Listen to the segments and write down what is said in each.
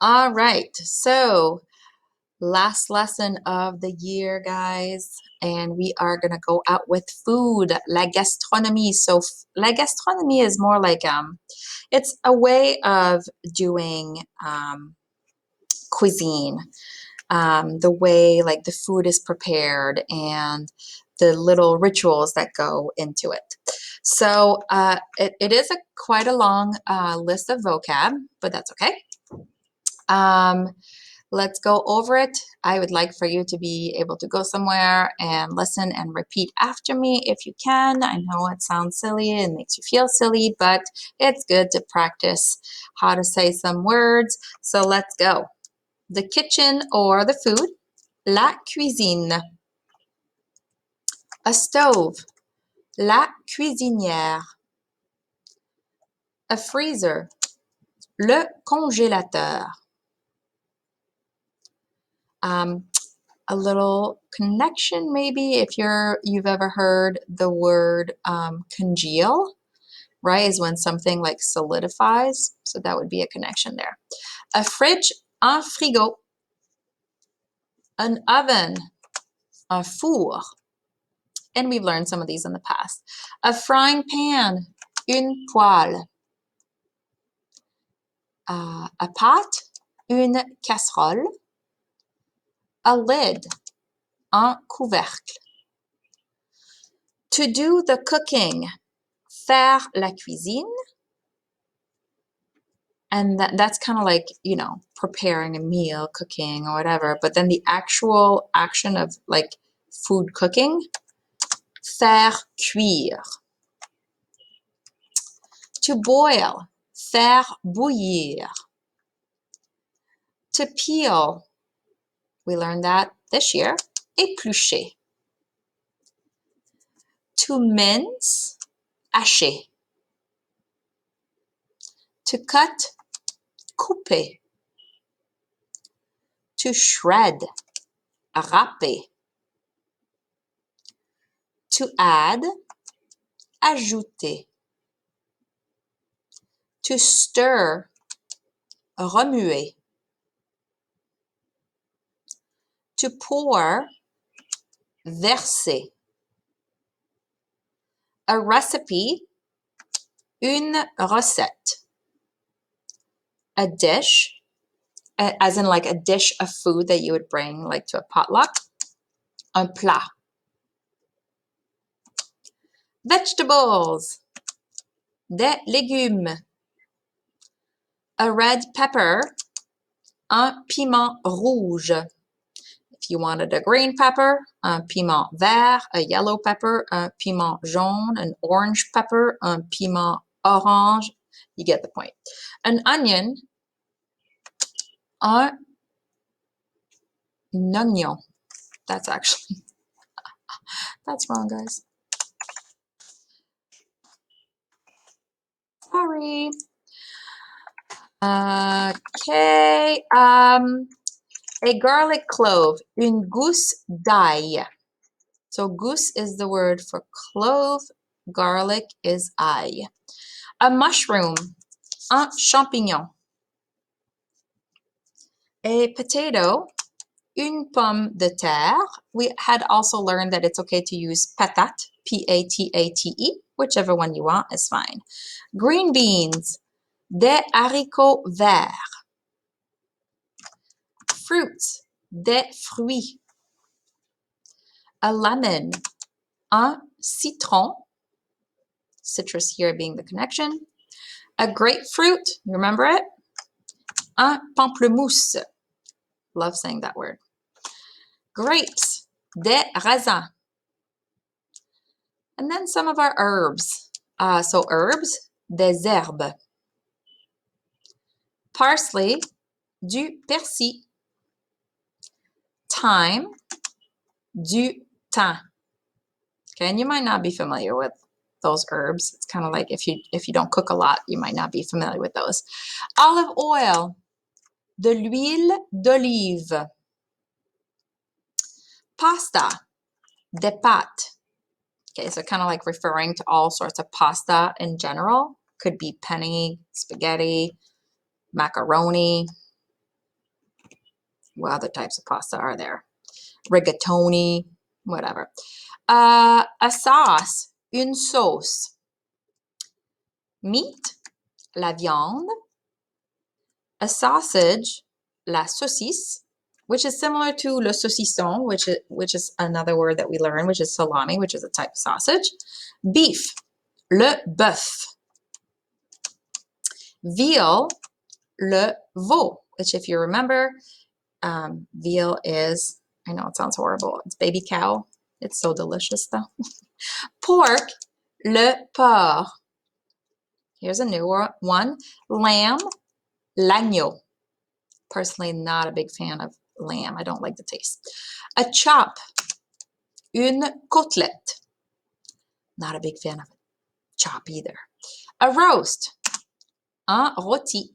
All right, so last lesson of the year, guys, and we are gonna go out with food, la gastronomie. So la gastronomie is more like it's a way of doing cuisine, the way like the food is prepared and the little rituals that go into it. So it is quite a long list of vocab, but that's okay. Um, let's go over it. I would like for you to be able to go somewhere and listen and repeat after me if you can. I know it sounds silly and makes you feel silly, but it's good to practice how to say some words. So let's go. The kitchen or the food, la cuisine. A stove, la cuisinière. A freezer, le congélateur. A little connection maybe if you've ever heard the word congeal, right, is when something like solidifies. So that would be a connection there. A fridge, un frigo. An oven, un four. And we've learned some of these in the past. A frying pan, une poêle. A pot, une casserole. A lid, un couvercle. To do the cooking, faire la cuisine. And that's kind of like, preparing a meal, cooking or whatever. But then the actual action of like food cooking, faire cuire. To boil, faire bouillir. To peel, we learned that this year, éplucher. To mince, hacher. To cut, couper. To shred, râper. To add, ajouter. To stir, remuer. To pour, verser. A recipe, une recette. A dish, as in like a dish of food that you would bring like to a potluck. Un plat. Vegetables, des légumes. A red pepper, un piment rouge. If you wanted a green pepper, un piment vert, a yellow pepper, un piment jaune, an orange pepper, un piment orange. You get the point. An onion, un oignon. That's wrong, guys. Sorry. Okay. A garlic clove, une gousse d'ail. So gousse is the word for clove, garlic is ail. A mushroom, un champignon. A potato, une pomme de terre. We had also learned that it's okay to use patate, P-A-T-A-T-E, whichever one you want is fine. Green beans, des haricots verts. Fruits, des fruits. A lemon, un citron, citrus here being the connection. A grapefruit, you remember it? Un pamplemousse. Love saying that word. Grapes, des raisins. And then some of our herbs. So herbs, des herbes. Parsley, du persil. Thyme, du thym. Okay, and you might not be familiar with those herbs. It's kind of like if you don't cook a lot, you might not be familiar with those. Olive oil, de l'huile d'olive. Pasta, des pâtes. Okay, so kind of like referring to all sorts of pasta in general. Could be penne, spaghetti, macaroni. what other types of pasta are there? Rigatoni, whatever. A sauce, une sauce. Meat, la viande. A sausage, la saucisse, which is similar to le saucisson, which is another word that we learn, which is salami, which is a type of sausage. Beef, le bœuf. Veal, le veau, which if you remember, veal is, I know it sounds horrible, it's baby cow. It's so delicious though. Pork, le porc. Here's a new one. Lamb, l'agneau. Personally, not a big fan of lamb. I don't like the taste. A chop, une côtelette. Not a big fan of chop either. A roast, un rôti.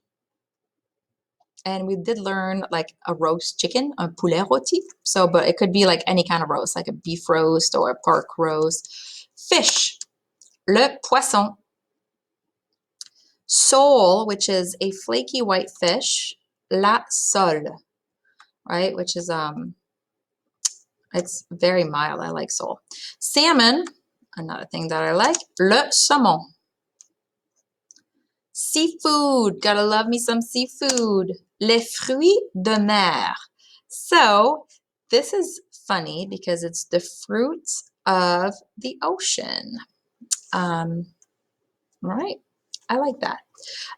And we did learn like a roast chicken, a poulet rôti. So, but it could be like any kind of roast, like a beef roast or a pork roast. Fish, le poisson. Sole, which is a flaky white fish, la sole, right? Which is, it's very mild. I like sole. Salmon, another thing that I like, le saumon. Seafood, gotta love me some seafood. Les fruits de mer. So this is funny because it's the fruits of the ocean. Right, I like that.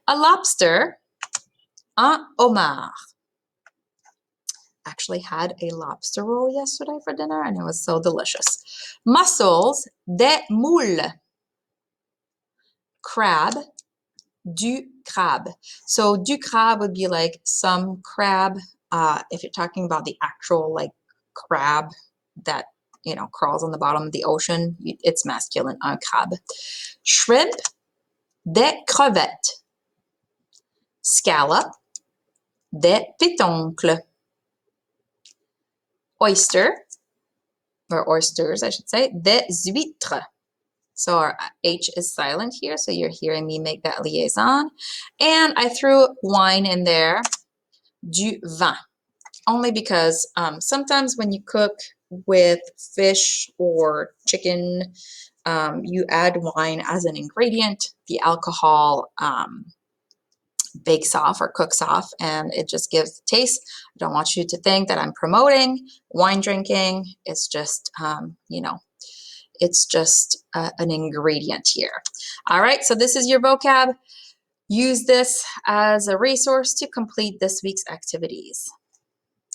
A lobster, un homard. Actually had a lobster roll yesterday for dinner and it was so delicious. Mussels, des moules. Crab, du crabe. So du crabe would be like some crab. If you're talking about the actual like crab that, you know, crawls on the bottom of the ocean, it's masculine, un crabe. Shrimp, des crevettes. Scallop, des pétoncles. Oyster, or oysters, I should say, des huîtres. So our H is silent here, so you're hearing me make that liaison. And I threw wine in there, du vin, only because sometimes when you cook with fish or chicken, you add wine as an ingredient. The alcohol bakes off or cooks off and it just gives the taste. I don't want you to think that I'm promoting wine drinking. It's just, you know, it's just an ingredient here. All right, so this is your vocab. Use this as a resource to complete this week's activities.